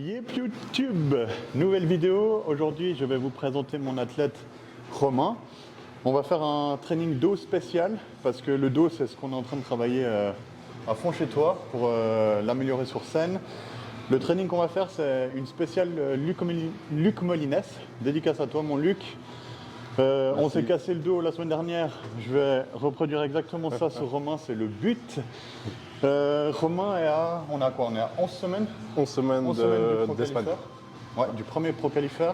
Yep YouTube, nouvelle vidéo. Aujourd'hui, je vais vous présenter mon athlète Romain. On va faire un training dos spécial parce que le dos, c'est ce qu'on est en train de travailler à fond chez toi pour l'améliorer sur scène. Le training qu'on va faire, c'est une spéciale Luc Molines. Dédicace à toi, mon Luc. On s'est cassé le dos la semaine dernière. Je vais reproduire exactement ça sur Romain, c'est le but. Romain est à, on a quoi? On est à 11 semaines 11 semaines d'Espagne. Ouais, du premier Pro Qualifier.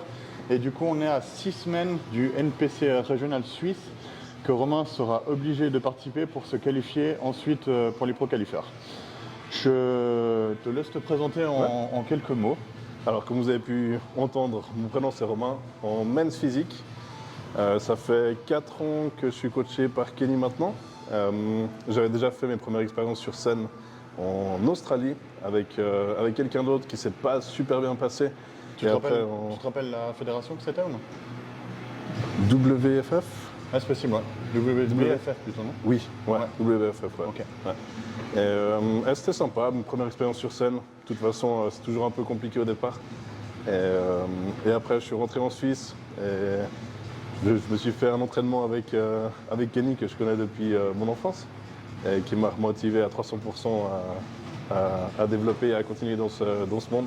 Et du coup, on est à 6 semaines du NPC régional suisse que Romain sera obligé de participer pour se qualifier ensuite pour les Pro Qualifiers. Je te laisse te présenter en quelques mots. Alors, comme vous avez pu entendre, mon prénom c'est Romain, en men's physique. Ça fait 4 ans que je suis coaché par Kenny maintenant. J'avais déjà fait mes premières expériences sur scène en Australie avec quelqu'un d'autre qui ne s'est pas super bien passé. Tu te rappelles la fédération que c'était ou non? WFF? Ah, c'est possible, ouais. WFF plutôt, non? Oui, ouais. WFF, ouais. Ok. Ouais. Et c'était sympa, ma première expérience sur scène. De toute façon, c'est toujours un peu compliqué au départ. Et après, je suis rentré en Suisse. Et je me suis fait un entraînement avec Kenny que je connais depuis mon enfance et qui m'a motivé à 300% à développer et à continuer dans ce monde.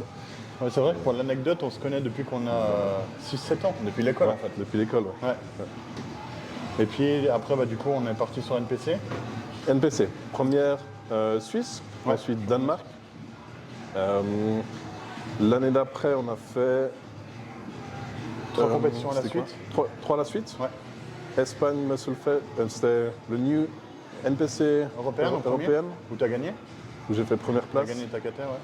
Ouais, c'est vrai que pour l'anecdote, on se connaît depuis qu'on a 6-7 ans, depuis l'école en fait. Depuis l'école, ouais. Et puis après, du coup, on est parti sur NPC. NPC, première Suisse, ensuite Danemark. L'année d'après, on a fait 3 compétitions à la suite. 3 à la suite. Ouais. Espagne, Muscle Fest, c'était le New NPC européenne. Où tu as gagné. Où j'ai fait première place. Tu as gagné ta caté, ouais.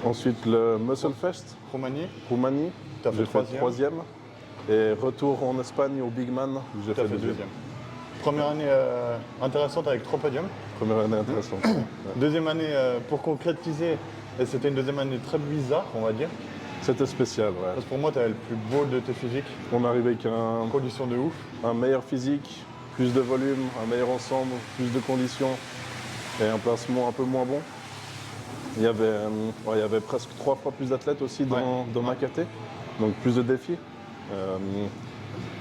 Ensuite le Muscle Fest. Roumanie. Tu as fait troisième. Et retour en Espagne au Big Man, où j'ai fait deuxième. Première année intéressante avec 3 podiums. Première année intéressante. Deuxième année, pour concrétiser, et c'était une deuxième année très bizarre, on va dire. C'était spécial, ouais. Parce que pour moi, tu avais le plus beau de tes physiques. On arrivait avec conditions de ouf. Un meilleur physique, plus de volume, un meilleur ensemble, plus de conditions et un placement un peu moins bon. Il y avait presque 3 fois plus d'athlètes aussi dans ma caté, donc plus de défis.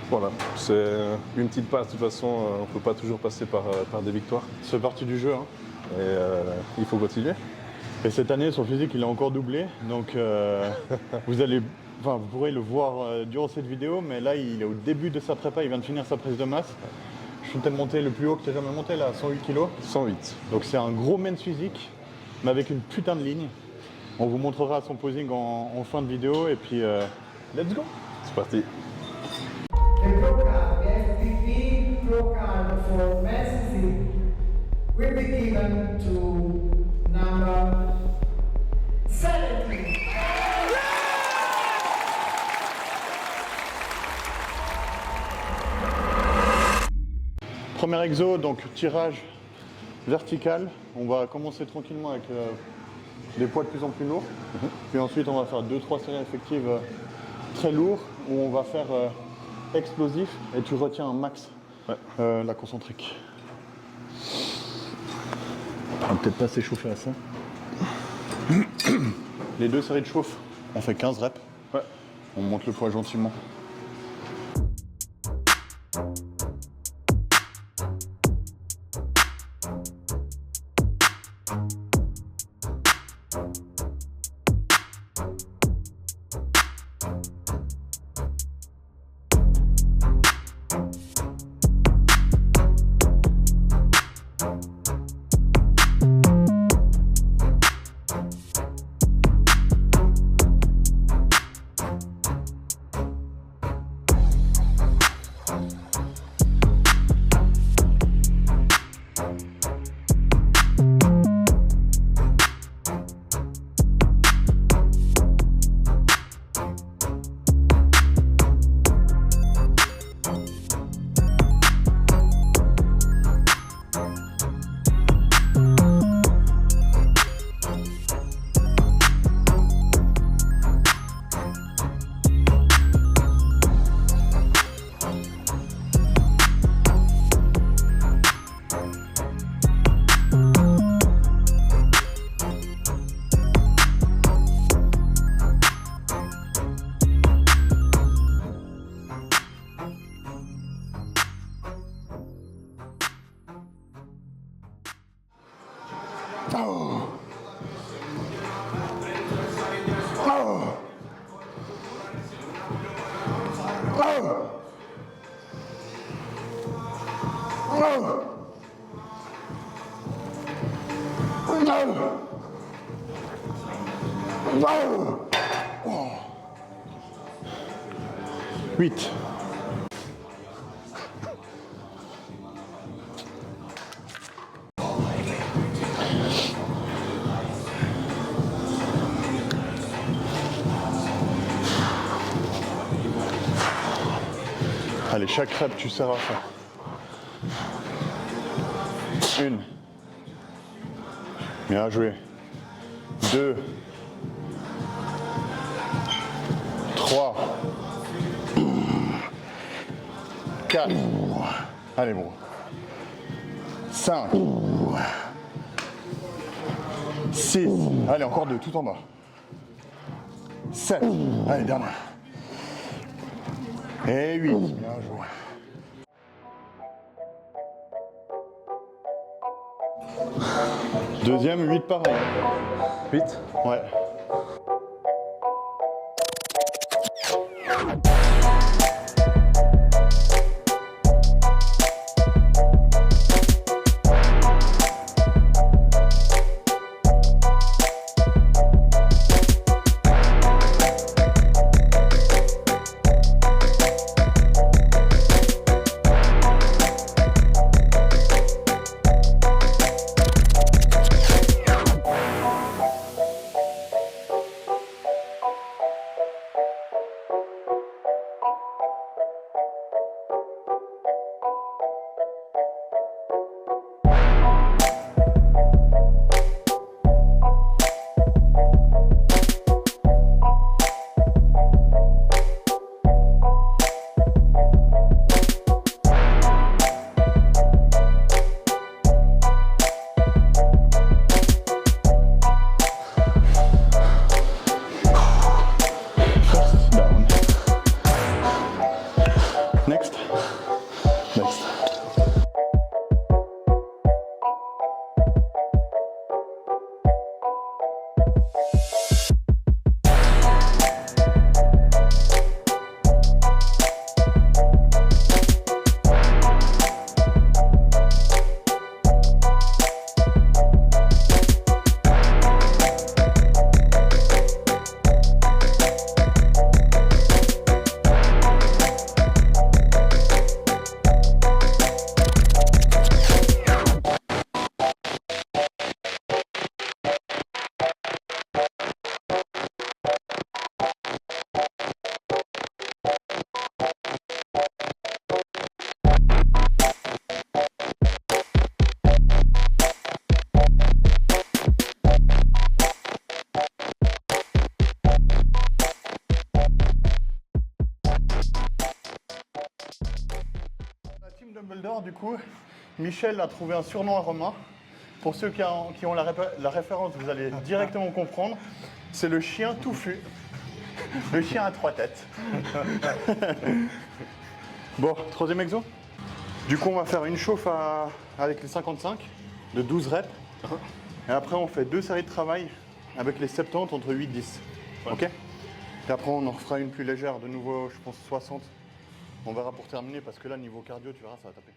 Voilà, c'est une petite passe. De toute façon, on ne peut pas toujours passer par des victoires. C'est partie du jeu. Hein. Et il faut continuer. Et cette année, son physique, il a encore doublé. Donc, vous pourrez le voir durant cette vidéo. Mais là, il est au début de sa prépa. Il vient de finir sa prise de masse. Je suis peut-être monté le plus haut que tu as jamais monté, là, 108 kg. 108. Donc, c'est un gros men's physique, mais avec une putain de ligne. On vous montrera son posing en fin de vidéo. Et puis, let's go. C'est parti. The Pro Card, FPV Pro Card for men's physique will be given to number 17. Premier exo, donc tirage vertical. On va commencer tranquillement avec des poids de plus en plus lourds. Puis ensuite, on va faire 2-3 séries effectives très lourds où on va faire explosif et tu retiens un max la concentrique. On va peut-être pas s'échauffer à ça. Les 2 séries de chauffe, on fait 15 reps. Ouais. On monte le poids gentiment. 8. Allez, chaque rep, tu serres à fond. 1. Bien joué. 2. 3. 4. Allez, bon. 5. 6. Allez, encore 2, tout en bas. 7. Allez, dernière. Et 8. Bien joué. Deuxième, 8 pareil. 8. Ouais. Next. Next. Dumbledore, du coup, Michel a trouvé un surnom à Romain. Pour ceux qui ont la référence, vous allez directement comprendre. C'est le chien touffu. Le chien à 3 têtes. Bon, troisième exo. Du coup, on va faire une chauffe avec les 55 de 12 reps. Et après, on fait 2 séries de travail avec les 70 entre 8 et 10. Ouais. Ok. Et après, on en refera une plus légère, de nouveau, je pense 60. On verra pour terminer parce que là, niveau cardio, tu verras, ça va taper.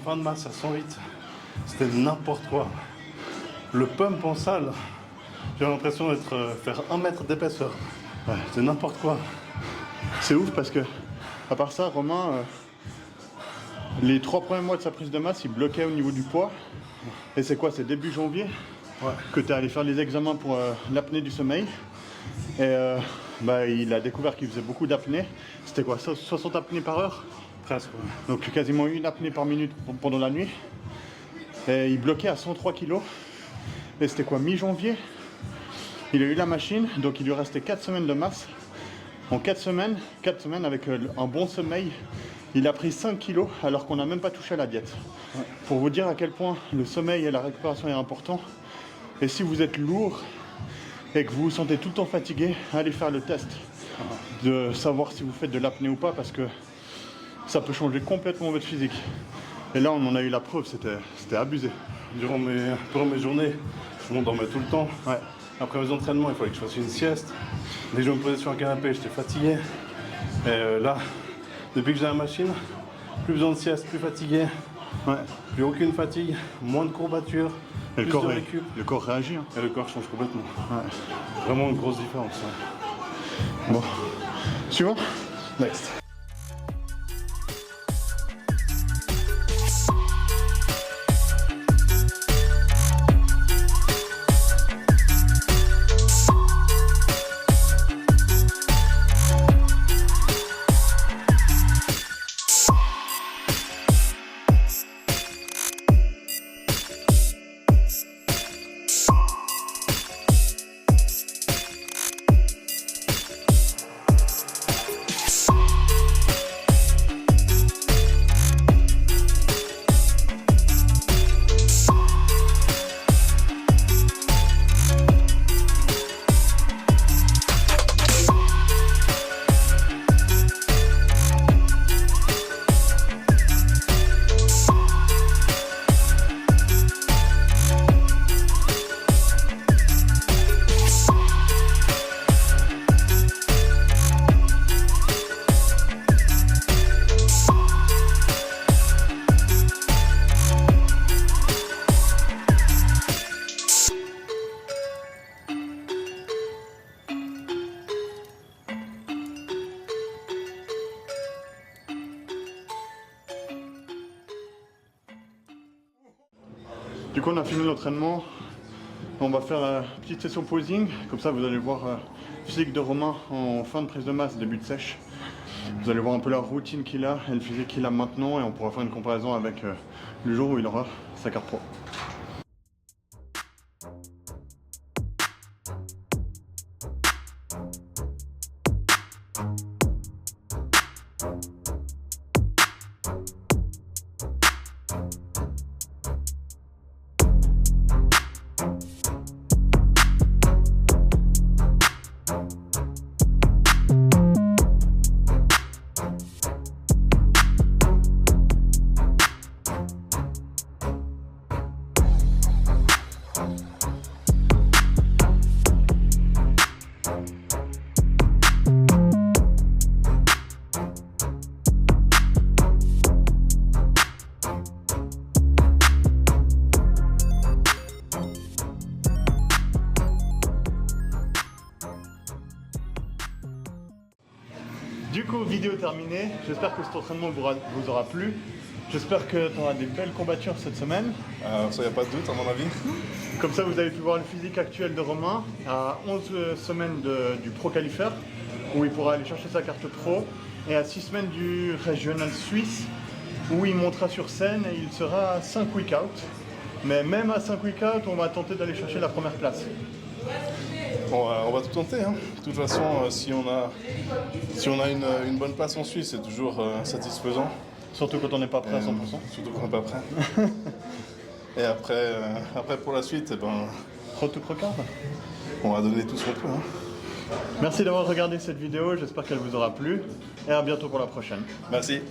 Fin de masse à 108, c'était n'importe quoi. Le pump en salle, j'ai l'impression d'être faire 1 mètre d'épaisseur. Ouais, c'est n'importe quoi. C'est ouf parce que, à part ça, Romain, les 3 premiers mois de sa prise de masse, il bloquait au niveau du poids. Et c'est quoi? C'est début janvier que tu es allé faire les examens pour l'apnée du sommeil. Et il a découvert qu'il faisait beaucoup d'apnée. C'était quoi, 60 apnées par heure? Presque. Ouais. Donc quasiment une apnée par minute pendant la nuit. Et il bloquait à 103 kg. Et c'était quoi, mi-janvier? Il a eu la machine, donc il lui restait 4 semaines de masse. En 4 semaines avec un bon sommeil, il a pris 5 kg alors qu'on n'a même pas touché à la diète. Ouais. Pour vous dire à quel point le sommeil et la récupération est important. Et si vous êtes lourd et que vous vous sentez tout le temps fatigué, allez faire le test de savoir si vous faites de l'apnée ou pas, parce que ça peut changer complètement votre physique. Et là, on en a eu la preuve, c'était abusé. Durant mes journées, je m'endormais tout le temps. Ouais. Après mes entraînements, il fallait que je fasse une sieste. Dès que je me posais sur un canapé, j'étais fatigué. Et là, depuis que j'ai la machine, plus besoin de sieste, plus fatigué. Ouais. Plus aucune fatigue, moins de courbatures, Et plus de récup. le corps réagit. Hein. Et le corps change complètement. Ouais. Vraiment une grosse différence. Ouais. Bon. Suivant. Next. Du coup, on a fini l'entraînement. On va faire une petite session posing. Comme ça, vous allez voir physique de Romain en fin de prise de masse, début de sèche. Vous allez voir un peu la routine qu'il a et le physique qu'il a maintenant. Et on pourra faire une comparaison avec le jour où il aura sa carte pro. Du coup, vidéo terminée. J'espère que cet entraînement vous aura plu. J'espère que tu auras des belles courbatures cette semaine. Ça, y a pas de doute à mon avis. Comme ça, vous avez pu voir le physique actuel de Romain à 11 semaines du Pro Qualifier, où il pourra aller chercher sa carte pro, et à 6 semaines du Régional Suisse, où il montera sur scène et il sera à 5 week-out. Mais même à 5 week-out, on va tenter d'aller chercher la première place. On va tout tenter. Hein. De toute façon, si on a une bonne place en Suisse, c'est toujours satisfaisant. Surtout quand on n'est pas prêt à 100%. Surtout quand on n'est pas prêt. Et après pour la suite, Road to Procard. On va donner tout ce qu'on peut. Hein. Merci d'avoir regardé cette vidéo, j'espère qu'elle vous aura plu. Et à bientôt pour la prochaine. Merci.